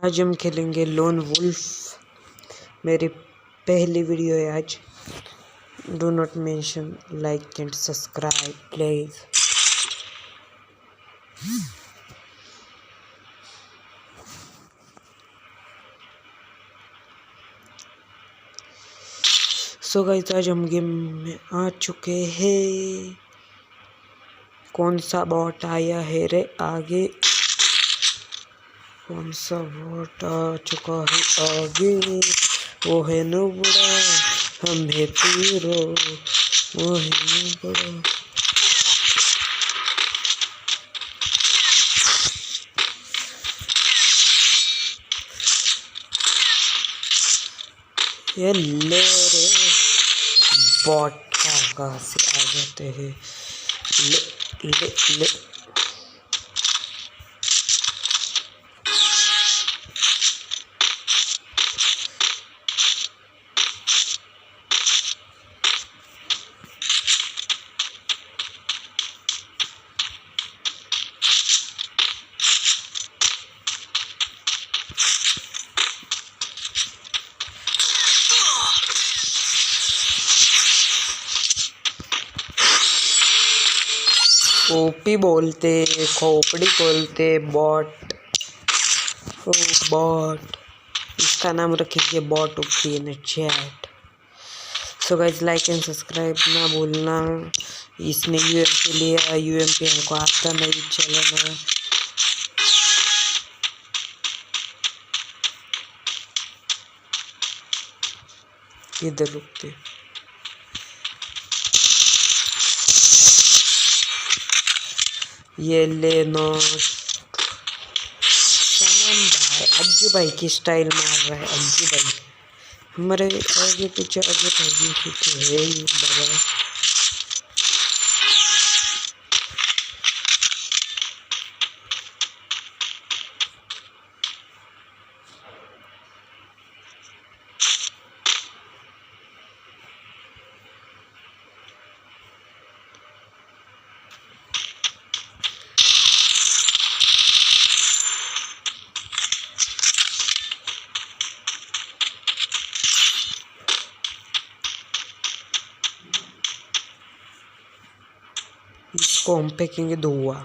आज हम खेलेंगे लोन वुल्फ। मेरी पहली वीडियो है आज। Do not mention like and subscribe please. So guys, आज हम गेम में आ चुके हैं। कौन सा बॉट आया है रे आगे? कौन सा बॉट आ चुका है आगे? वो है नुबड़ा, हम है पीरो, वो है नुबड़ा। ये ले रे बॉट कहाँ से आ जाते हैं? ले ले ले। ओपी बोलते, खोपड़ी बोलते, बॉट। ओ बॉट, इसका नाम रखेंगे bot OP in chat. So guys, like and subscribe ना भूलना। इसने यूएमपी लिया, यूएमपी हमको आता नहीं चलना। इधर रुकते। ये ले नो सनम भाई, अज्जू भाई की स्टाइल मार रहा है। अज्जू भाई हमारे आगे पीछे है ही बाबा। इसको हम फेंकेंगे धुआं।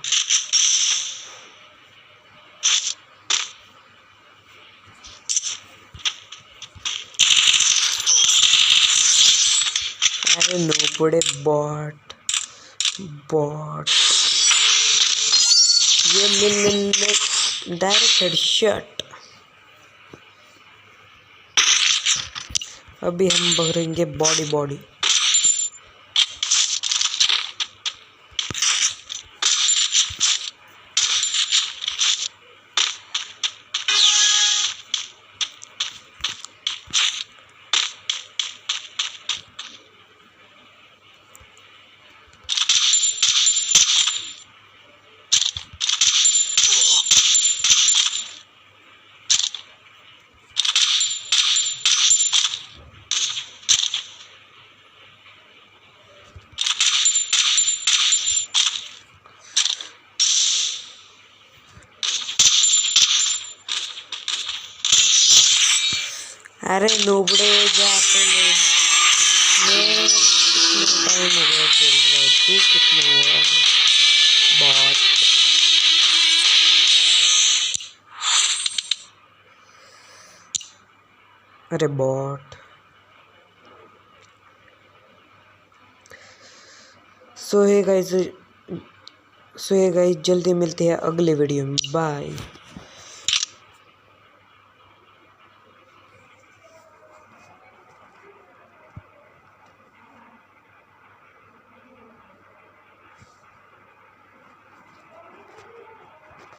अरे नो बड़े बॉट बॉट। ये मिल डायरेक्ट हेडशॉट। अभी हम भरेंगे बॉडी बॉडी। अरे नोबड़े जाते मैं कितना टाइम हो गया खेल रहा है। तू कितना हुआ बॉट? अरे बॉट। सो है गाइस, जल्दी मिलते हैं अगले वीडियो में। बाय।